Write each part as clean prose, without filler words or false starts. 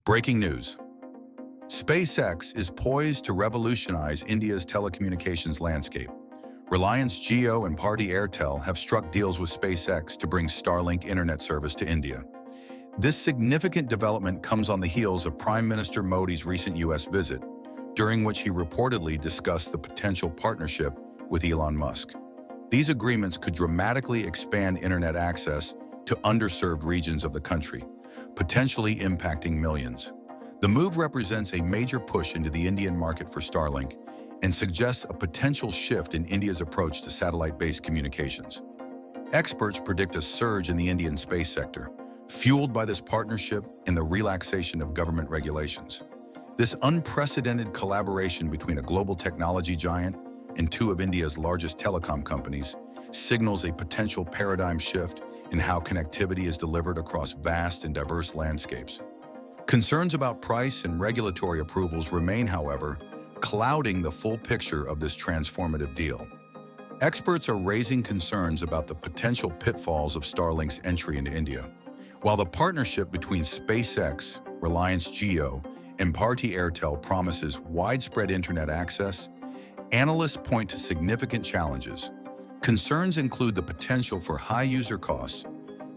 Breaking news. SpaceX is poised to revolutionize India's telecommunications landscape. Reliance Jio and Bharti Airtel have struck deals with SpaceX to bring Starlink internet service to India. This significant development comes on the heels of Prime Minister Modi's recent U.S. visit, during which he reportedly discussed the potential partnership with Elon Musk. These agreements could dramatically expand internet access to underserved regions of the country, potentially impacting millions. The move represents a major push into the Indian market for Starlink and suggests a potential shift in India's approach to satellite-based communications. Experts predict a surge in the Indian space sector, fueled by this partnership and the relaxation of government regulations. This unprecedented collaboration between a global technology giant and two of India's largest telecom companies signals a potential paradigm shift in how connectivity is delivered across vast and diverse landscapes. Concerns about price and regulatory approvals remain, however, clouding the full picture of this transformative deal. Experts are raising concerns about the potential pitfalls of Starlink's entry into India. While the partnership between SpaceX, Reliance Jio, and Bharti Airtel promises widespread internet access, analysts point to significant challenges. Concerns include the potential for high user costs,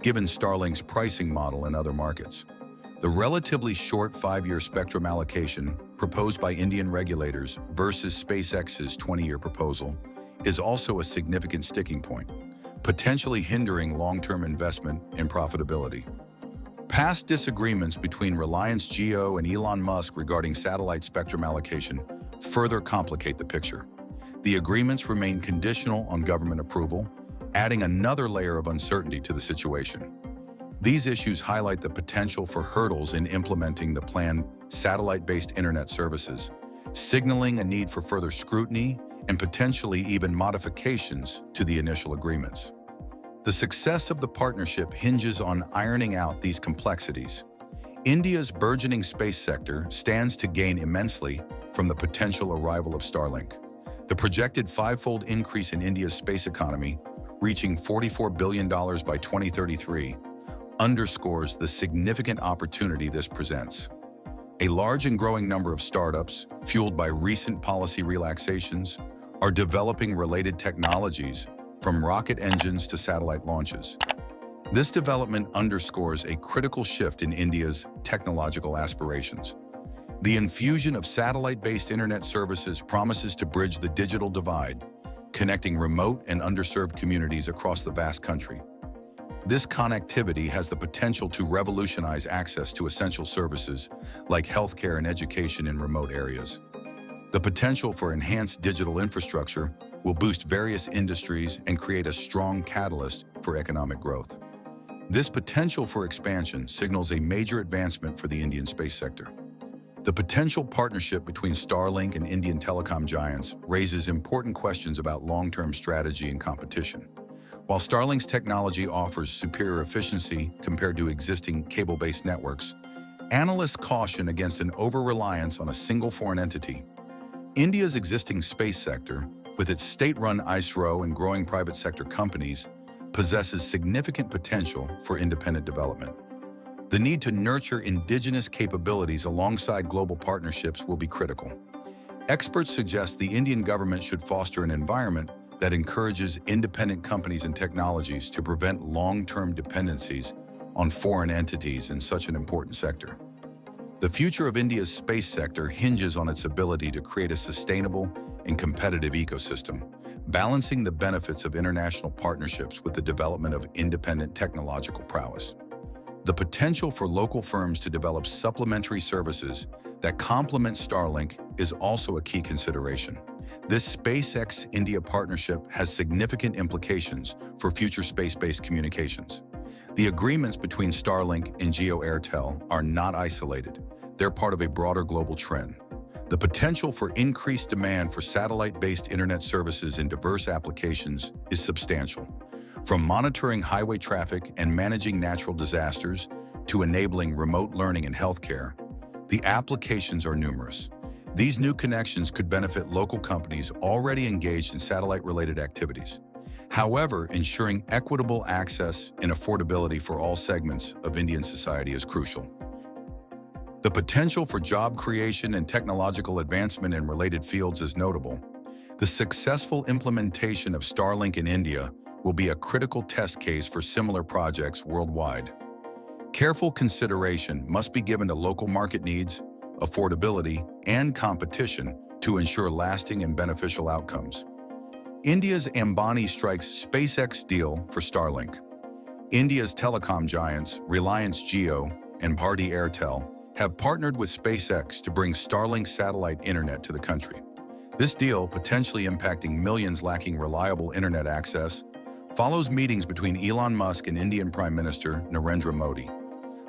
given Starlink's pricing model in other markets. The relatively short 5-year spectrum allocation proposed by Indian regulators versus SpaceX's 20-year proposal is also a significant sticking point, potentially hindering long-term investment and profitability. Past disagreements between Reliance Jio and Elon Musk regarding satellite spectrum allocation further complicate the picture. The agreements remain conditional on government approval, adding another layer of uncertainty to the situation. These issues highlight the potential for hurdles in implementing the planned satellite-based internet services, signaling a need for further scrutiny and potentially even modifications to the initial agreements. The success of the partnership hinges on ironing out these complexities. India's burgeoning space sector stands to gain immensely from the potential arrival of Starlink. The projected 5-fold increase in India's space economy, reaching $44 billion by 2033, underscores the significant opportunity this presents. A large and growing number of startups, fueled by recent policy relaxations, are developing related technologies, from rocket engines to satellite launches. This development underscores a critical shift in India's technological aspirations. The infusion of satellite-based internet services promises to bridge the digital divide, connecting remote and underserved communities across the vast country. This connectivity has the potential to revolutionize access to essential services like healthcare and education in remote areas. The potential for enhanced digital infrastructure will boost various industries and create a strong catalyst for economic growth. This potential for expansion signals a major advancement for the Indian space sector. The potential partnership between Starlink and Indian telecom giants raises important questions about long-term strategy and competition. While Starlink's technology offers superior efficiency compared to existing cable-based networks, analysts caution against an over-reliance on a single foreign entity. India's existing space sector, with its state-run ISRO and growing private sector companies, possesses significant potential for independent development. The need to nurture indigenous capabilities alongside global partnerships will be critical. Experts suggest the Indian government should foster an environment that encourages independent companies and technologies to prevent long-term dependencies on foreign entities in such an important sector. The future of India's space sector hinges on its ability to create a sustainable and competitive ecosystem, balancing the benefits of international partnerships with the development of independent technological prowess. The potential for local firms to develop supplementary services that complement Starlink is also a key consideration. This SpaceX-India partnership has significant implications for future space-based communications. The agreements between Starlink and Jio Airtel are not isolated. They're part of a broader global trend. The potential for increased demand for satellite-based internet services in diverse applications is substantial. From monitoring highway traffic and managing natural disasters to enabling remote learning and healthcare, the applications are numerous. These new connections could benefit local companies already engaged in satellite-related activities. However, ensuring equitable access and affordability for all segments of Indian society is crucial. The potential for job creation and technological advancement in related fields is notable. The successful implementation of Starlink in India will be a critical test case for similar projects worldwide. Careful consideration must be given to local market needs, affordability, and competition to ensure lasting and beneficial outcomes. India's Ambani strikes SpaceX deal for Starlink. India's telecom giants, Reliance Jio and Bharti Airtel, have partnered with SpaceX to bring Starlink satellite internet to the country. This deal, potentially impacting millions lacking reliable internet access, follows meetings between Elon Musk and Indian Prime Minister Narendra Modi.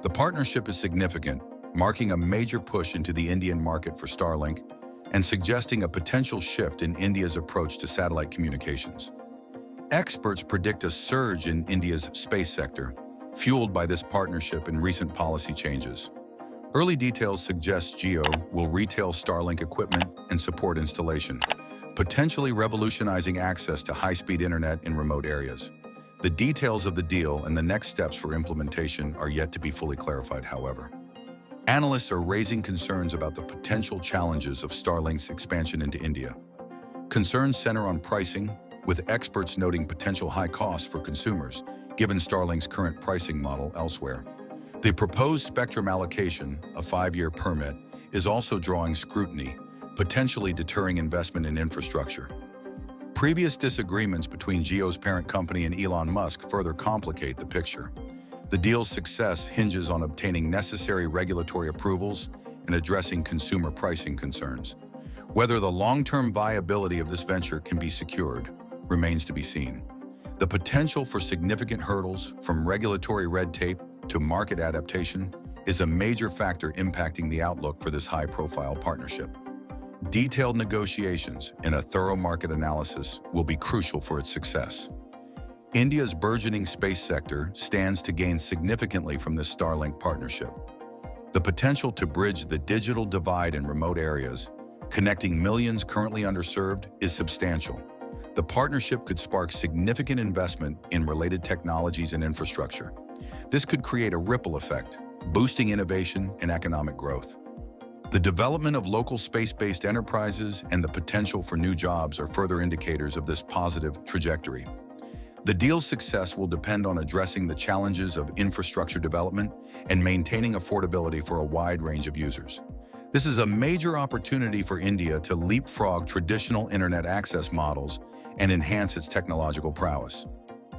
The partnership is significant, marking a major push into the Indian market for Starlink and suggesting a potential shift in India's approach to satellite communications. Experts predict a surge in India's space sector, fueled by this partnership and recent policy changes. Early details suggest Jio will retail Starlink equipment and support installation, potentially revolutionizing access to high-speed internet in remote areas. The details of the deal and the next steps for implementation are yet to be fully clarified, however. Analysts are raising concerns about the potential challenges of Starlink's expansion into India. Concerns center on pricing, with experts noting potential high costs for consumers, given Starlink's current pricing model elsewhere. The proposed spectrum allocation, a 5-year permit, is also drawing scrutiny, potentially deterring investment in infrastructure. Previous disagreements between Jio's parent company and Elon Musk further complicate the picture. The deal's success hinges on obtaining necessary regulatory approvals and addressing consumer pricing concerns. Whether the long-term viability of this venture can be secured remains to be seen. The potential for significant hurdles, from regulatory red tape to market adaptation, is a major factor impacting the outlook for this high-profile partnership. Detailed negotiations and a thorough market analysis will be crucial for its success. India's burgeoning space sector stands to gain significantly from this Starlink partnership. The potential to bridge the digital divide in remote areas, connecting millions currently underserved, is substantial. The partnership could spark significant investment in related technologies and infrastructure. This could create a ripple effect, boosting innovation and economic growth. The development of local space-based enterprises and the potential for new jobs are further indicators of this positive trajectory. The deal's success will depend on addressing the challenges of infrastructure development and maintaining affordability for a wide range of users. This is a major opportunity for India to leapfrog traditional internet access models and enhance its technological prowess.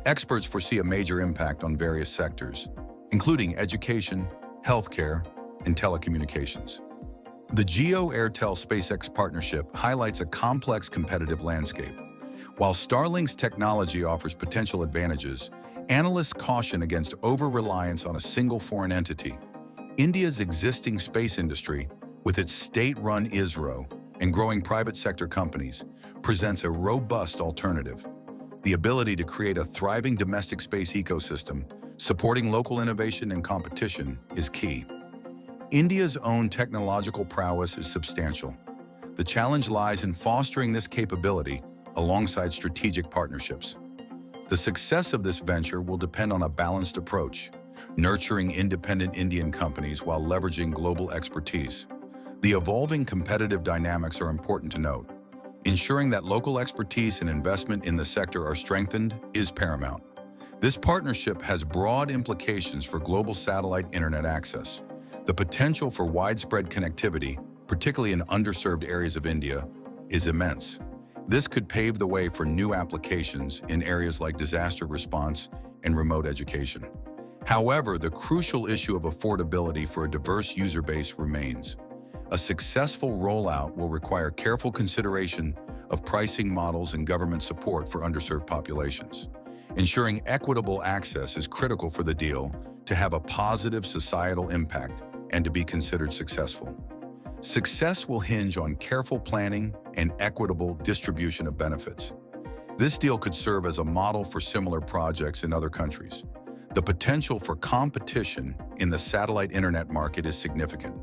Experts foresee a major impact on various sectors, including education, healthcare, and telecommunications. The Jio-Airtel SpaceX partnership highlights a complex competitive landscape. While Starlink's technology offers potential advantages, analysts caution against over-reliance on a single foreign entity. India's existing space industry, with its state-run ISRO and growing private sector companies, presents a robust alternative. The ability to create a thriving domestic space ecosystem, supporting local innovation and competition, is key. India's own technological prowess is substantial. The challenge lies in fostering this capability alongside strategic partnerships. The success of this venture will depend on a balanced approach, nurturing independent Indian companies while leveraging global expertise. The evolving competitive dynamics are important to note. Ensuring that local expertise and investment in the sector are strengthened is paramount. This partnership has broad implications for global satellite internet access. The potential for widespread connectivity, particularly in underserved areas of India, is immense. This could pave the way for new applications in areas like disaster response and remote education. However, the crucial issue of affordability for a diverse user base remains. A successful rollout will require careful consideration of pricing models and government support for underserved populations. Ensuring equitable access is critical for the deal to have a positive societal impact and to be considered successful. Success will hinge on careful planning and equitable distribution of benefits. This deal could serve as a model for similar projects in other countries. The potential for competition in the satellite internet market is significant.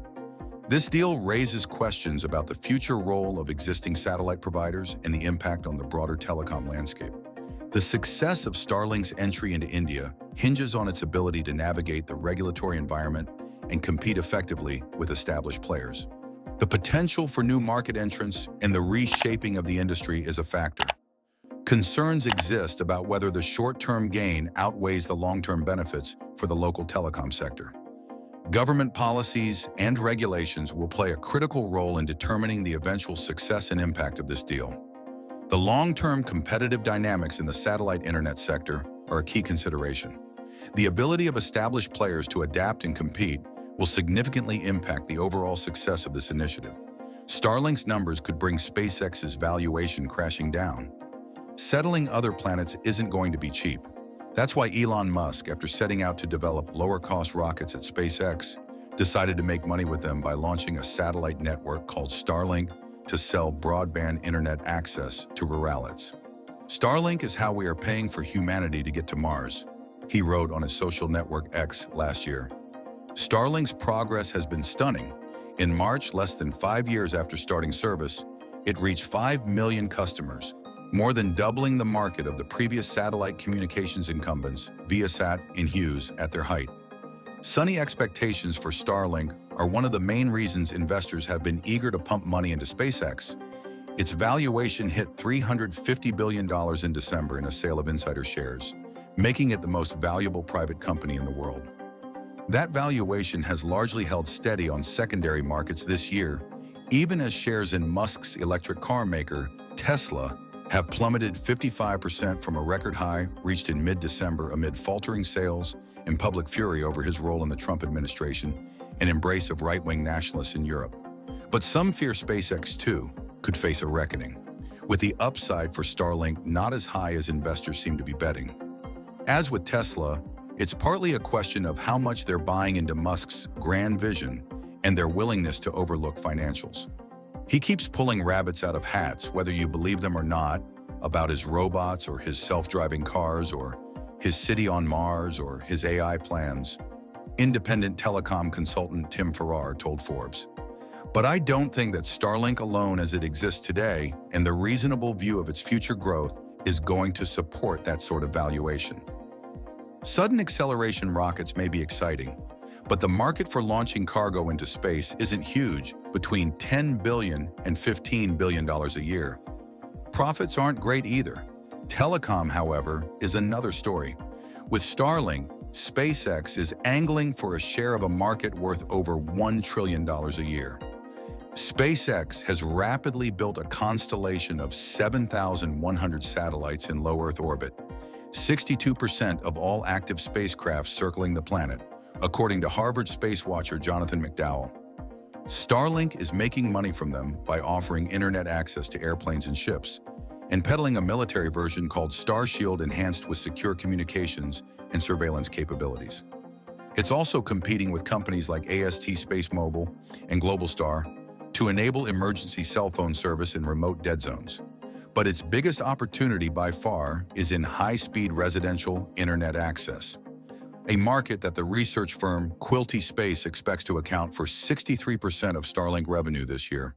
This deal raises questions about the future role of existing satellite providers and the impact on the broader telecom landscape. The success of Starlink's entry into India hinges on its ability to navigate the regulatory environment and compete effectively with established players. The potential for new market entrants and the reshaping of the industry is a factor. Concerns exist about whether the short-term gain outweighs the long-term benefits for the local telecom sector. Government policies and regulations will play a critical role in determining the eventual success and impact of this deal. The long-term competitive dynamics in the satellite internet sector are a key consideration. The ability of established players to adapt and compete will significantly impact the overall success of this initiative. Starlink's numbers could bring SpaceX's valuation crashing down. Settling other planets isn't going to be cheap. That's why Elon Musk, after setting out to develop lower-cost rockets at SpaceX, decided to make money with them by launching a satellite network called Starlink to sell broadband internet access to ruralities. "Starlink is how we are paying for humanity to get to Mars," he wrote on his social network X last year. Starlink's progress has been stunning. In March, less than 5 years after starting service, it reached 5 million customers, more than doubling the market of the previous satellite communications incumbents, Viasat and Hughes, at their height. Sunny expectations for Starlink are one of the main reasons investors have been eager to pump money into SpaceX. Its valuation hit $350 billion in December in a sale of insider shares, making it the most valuable private company in the world. That valuation has largely held steady on secondary markets this year, even as shares in Musk's electric car maker, Tesla, have plummeted 55% from a record high reached in mid-December amid faltering sales and public fury over his role in the Trump administration and embrace of right-wing nationalists in Europe. But some fear SpaceX, too, could face a reckoning, with the upside for Starlink not as high as investors seem to be betting. As with Tesla, it's partly a question of how much they're buying into Musk's grand vision and their willingness to overlook financials. He keeps pulling rabbits out of hats, whether you believe them or not, about his robots or his self-driving cars or his city on Mars or his AI plans. Independent telecom consultant Tim Farrar told Forbes. But I don't think that Starlink alone as it exists today and the reasonable view of its future growth is going to support that sort of valuation. Sudden acceleration rockets may be exciting, but the market for launching cargo into space isn't huge, between $10 billion and $15 billion a year. Profits aren't great either. Telecom, however, is another story. With Starlink, SpaceX is angling for a share of a market worth over $1 trillion a year. SpaceX has rapidly built a constellation of 7,100 satellites in low Earth orbit, 62% of all active spacecraft circling the planet, according to Harvard space watcher Jonathan McDowell. Starlink is making money from them by offering internet access to airplanes and ships, and peddling a military version called Starshield enhanced with secure communications and surveillance capabilities. It's also competing with companies like AST SpaceMobile and Globalstar to enable emergency cell phone service in remote dead zones. But its biggest opportunity by far is in high-speed residential internet access, a market that the research firm Quilty Space expects to account for 63% of Starlink revenue this year.